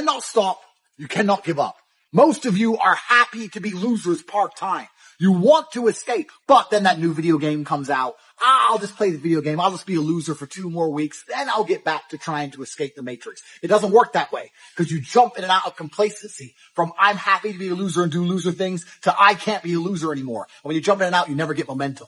cannot stop. You cannot give up. Most of you are happy to be losers part-time. You want to escape, but then that new video game comes out. I'll just play the video game. I'll just be a loser for 2 more weeks. Then I'll get back to trying to escape the matrix. It doesn't work that way because you jump in and out of complacency from I'm happy to be a loser and do loser things to I can't be a loser anymore. And when you jump in and out, you never get momentum.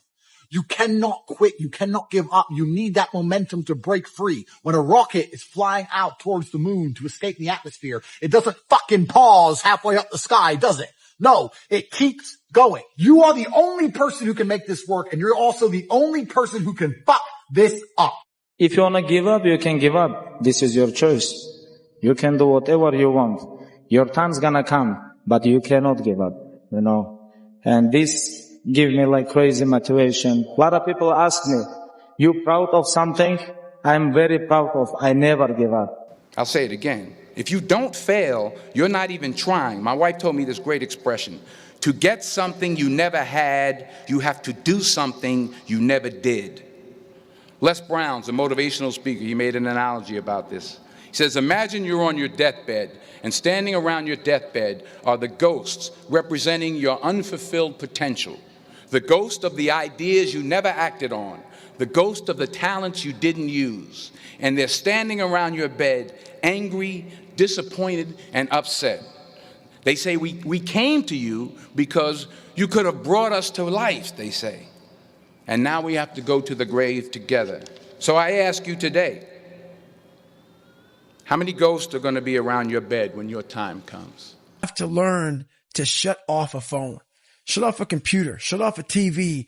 You cannot quit. You cannot give up. You need that momentum to break free. When a rocket is flying out towards the moon to escape the atmosphere, it doesn't fucking pause halfway up the sky, does it? No, it keeps going. You are the only person who can make this work, and you're also the only person who can fuck this up. If you want to give up, you can give up. This is your choice. You can do whatever you want. Your time's gonna come, but you cannot give up, you know. And this give me like crazy motivation. A lot of people ask me, you proud of something? I'm very proud of. I never give up. I'll say it again. If you don't fail, you're not even trying. My wife told me this great expression. To get something you never had, you have to do something you never did. Les Brown's a motivational speaker. He made an analogy about this. He says, imagine you're on your deathbed, and standing around your deathbed are the ghosts representing your unfulfilled potential. The ghost of the ideas you never acted on. The ghost of the talents you didn't use. And they're standing around your bed, angry, disappointed, and upset. They say, we came to you because you could have brought us to life, they say. And now we have to go to the grave together. So I ask you today, how many ghosts are going to be around your bed when your time comes? You have to learn to shut off a phone, shut off a computer, shut off a TV.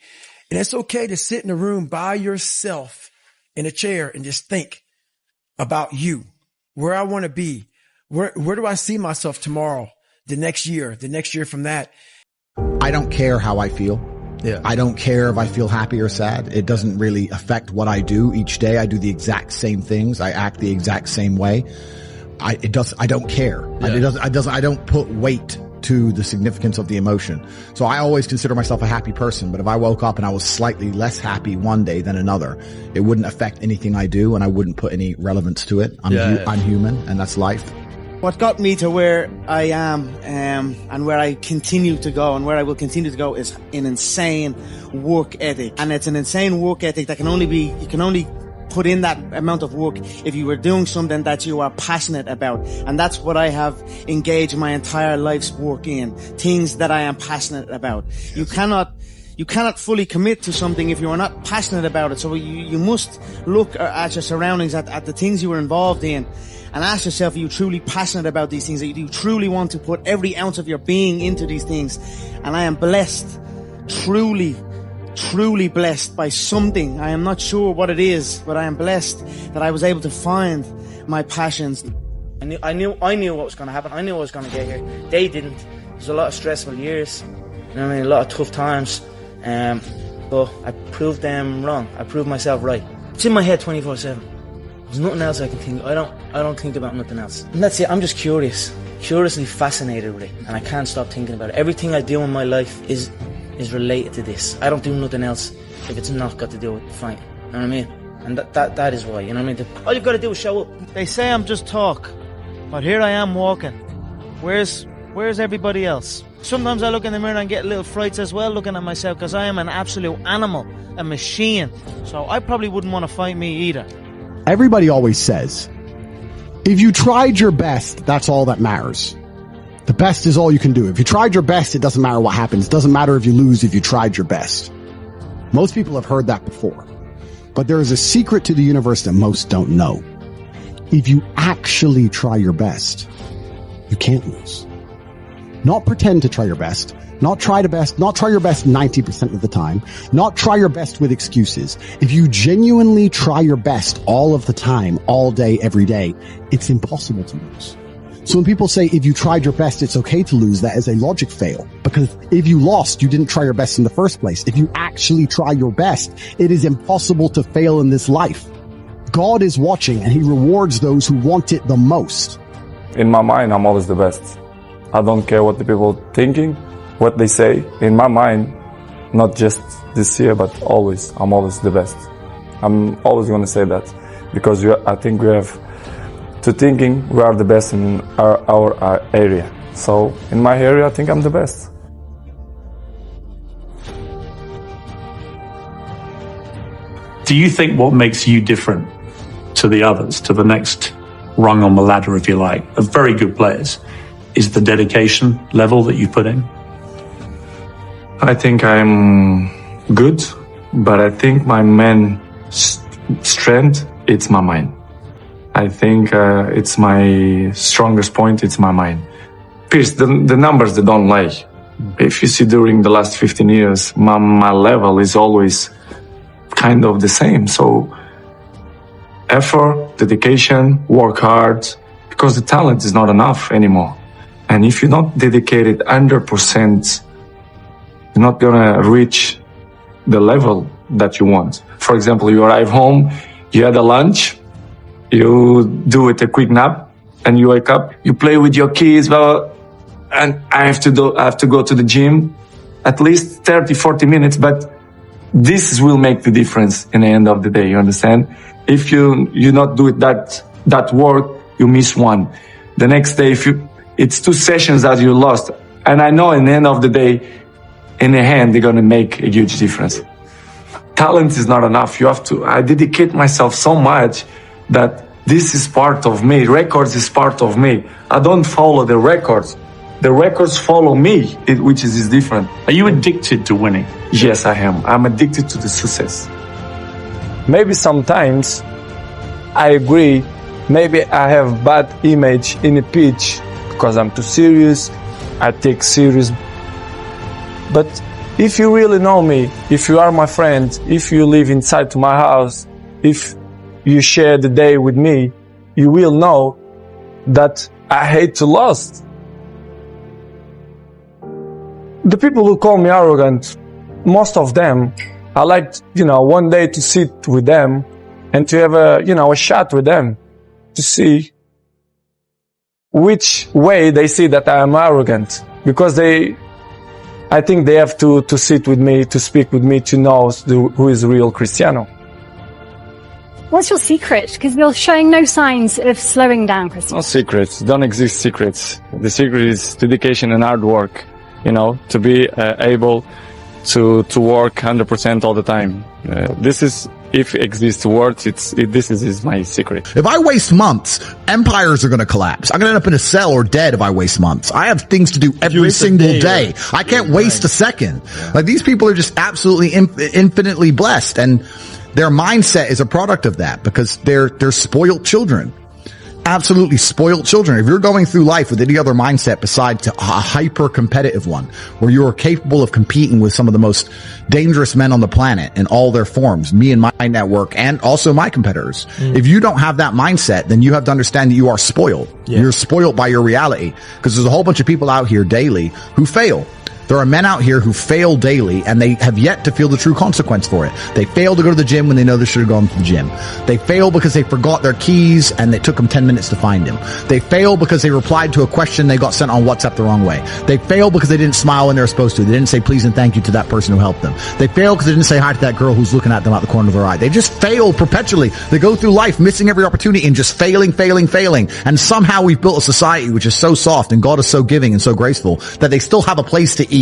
And it's okay to sit in a room by yourself in a chair and just think about you, where I want to be. Where do I see myself tomorrow, the next year from that? I don't care how I feel. Yeah. I don't care if I feel happy or sad. It doesn't really affect what I do each day. I do the exact same things. I act the exact same way. I don't care. Yeah. I don't put weight to the significance of the emotion. So I always consider myself a happy person, but if I woke up and I was slightly less happy one day than another, it wouldn't affect anything I do and I wouldn't put any relevance to it. I'm human and that's life. What got me to where I am and where I continue to go and where I will continue to go is an insane work ethic. And it's an insane work ethic that you can only put in that amount of work if you were doing something that you are passionate about. And that's what I have engaged my entire life's work in, things that I am passionate about. You cannot fully commit to something if you are not passionate about it. So you must look at your surroundings, at the things you are involved in, and ask yourself, are you truly passionate about these things? Do you truly want to put every ounce of your being into these things? And I am blessed, truly blessed by something. I am not sure what it is, but I am blessed that I was able to find my passions. I knew what was going to happen. I knew I was going to get here. They didn't. There's a lot of stressful years. You know what I mean? A lot of tough times. But I proved them wrong. I proved myself right. It's in my head 24/7. There's nothing else I can think. I don't think about nothing else. And that's it. I'm just curiously fascinated with it, and I can't stop thinking about it. Everything I do in my life is related to this. I don't do nothing else if it's not got to do with fighting. You know what I mean? And that is why. You know what I mean? All you've got to do is show up. They say I'm just talk, but here I am walking. Where's everybody else? Sometimes I look in the mirror and get little frights as well, looking at myself, because I am an absolute animal, a machine. So I probably wouldn't want to fight me either. Everybody always says, if you tried your best, that's all that matters. The best is all you can do. If you tried your best, it doesn't matter what happens. It doesn't matter if you lose if you tried your best. Most people have heard that before. But there is a secret to the universe that most don't know. If you actually try your best, you can't lose. Not pretend to try your best. Not try your best 90% of the time. Not try your best with excuses. If you genuinely try your best all of the time, all day, every day, it's impossible to lose. So when people say, if you tried your best, it's okay to lose, that is a logic fail. Because if you lost, you didn't try your best in the first place. If you actually try your best, it is impossible to fail in this life. God is watching and he rewards those who want it the most. In my mind, I'm always the best. I don't care what the people are thinking, what they say. In my mind, not just this year, but always, I'm always the best. I'm always going to say that because I think we have to thinking we are the best in our area. So in my area, I think I'm the best. Do you think what makes you different to the others, to the next rung on the ladder, if you like, of very good players, is the dedication level that you put in? I think I'm good, but I think my main strength, it's my mind. I think it's my strongest point, it's my mind. Pierce, the numbers, they don't lie. If you see during the last 15 years, my level is always kind of the same. So effort, dedication, work hard, because the talent is not enough anymore. And if you're not dedicated 100%, you're not gonna reach the level that you want. For example, you arrive home, you had a lunch, you do it a quick nap, and you wake up, you play with your kids, and I have to go to the gym at least 30, 40 minutes, but this will make the difference in the end of the day, you understand? If you not do it that work, you miss one. The next day, it's 2 sessions that you lost. And I know in the end of the day, in the hand, they're gonna make a huge difference. Talent is not enough. I dedicate myself so much that this is part of me. Records is part of me. I don't follow the records. The records follow me, which is different. Are you addicted to winning? Yes, I am. I'm addicted to the success. Maybe sometimes I agree. Maybe I have bad image in the pitch because I'm too serious. I take serious. But if you really know me, if you are my friend, if you live inside to my house, if you share the day with me, you will know that I hate to lose. The people who call me arrogant, most of them, I like, one day to sit with them and to have a chat with them to see which way they see that I am arrogant. Because I think they have to sit with me, to speak with me, to know who is real Cristiano. What's your secret? Because you're showing no signs of slowing down, Cristiano. No secrets. Don't exist secrets. The secret is dedication and hard work. To be able to work 100% all the time. This is, if it exists words, this is my secret. If I waste months, empires are going to collapse. I'm going to end up in a cell or dead if I waste months. I have things to do every single day. I can't waste a second. Like, these people are just absolutely infinitely blessed, and their mindset is a product of that because they're spoiled children. Absolutely spoiled children. If you're going through life with any other mindset besides a hyper competitive one, where you are capable of competing with some of the most dangerous men on the planet in all their forms, me and my network and also my competitors. If you don't have that mindset, then you have to understand that you are spoiled. You're spoiled by your reality, because there's a whole bunch of people out here daily who fail. There are men out here who fail daily, and they have yet to feel the true consequence for it. They fail to go to the gym when they know they should have gone to the gym. They fail because they forgot their keys and it took them 10 minutes to find them. They fail because they replied to a question they got sent on WhatsApp the wrong way. They fail because they didn't smile when they were supposed to. They didn't say please and thank you to that person who helped them. They fail because they didn't say hi to that girl who's looking at them out the corner of their eye. They just fail perpetually. They go through life missing every opportunity and just failing. And somehow we've built a society which is so soft and God is so giving and so graceful that they still have a place to eat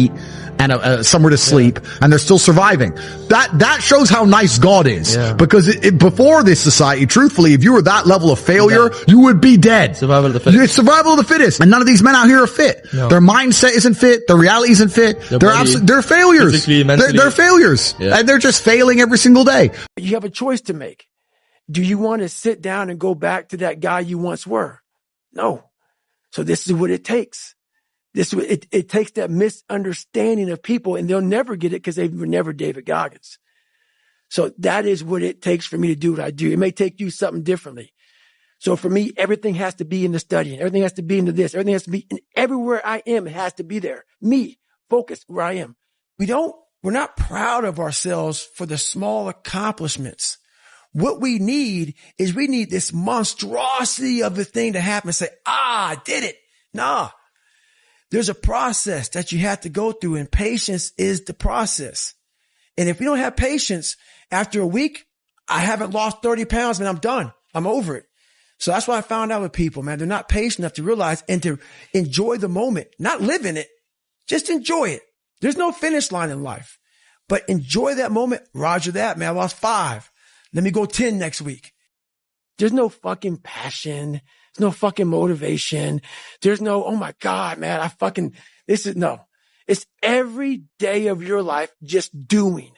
and somewhere to sleep, and they're still surviving. That shows how nice God is. Because before this society, truthfully, if you were that level of failure, you would be dead. Survival of the fittest. It's survival of the fittest. And none of these men out here are fit. No. Their mindset isn't fit. Their reality isn't fit. They're failures. They're failures. And they're just failing every single day. You have a choice to make. Do you want to sit down and go back to that guy you once were? No. So this is what it takes. It takes that misunderstanding of people, and they'll never get it because they were never David Goggins. So that is what it takes for me to do what I do. It may take you something differently. So for me, everything has to be in the studying. Everything has to be into this. Everything has to be in everywhere I am. It has to be there. Me, focus where I am. We're not proud of ourselves for the small accomplishments. What we need is this monstrosity of a thing to happen and say, I did it. Nah. There's a process that you have to go through, and patience is the process. And if we don't have patience, after a week, I haven't lost 30 pounds, man, I'm done. I'm over it. So that's what I found out with people, man. They're not patient enough to realize and to enjoy the moment, not live in it. Just enjoy it. There's no finish line in life, but enjoy that moment. Roger that, man. I lost 5. Let me go 10 next week. There's no fucking passion. There's no fucking motivation. There's no, oh my God, man, no. It's every day of your life just doing.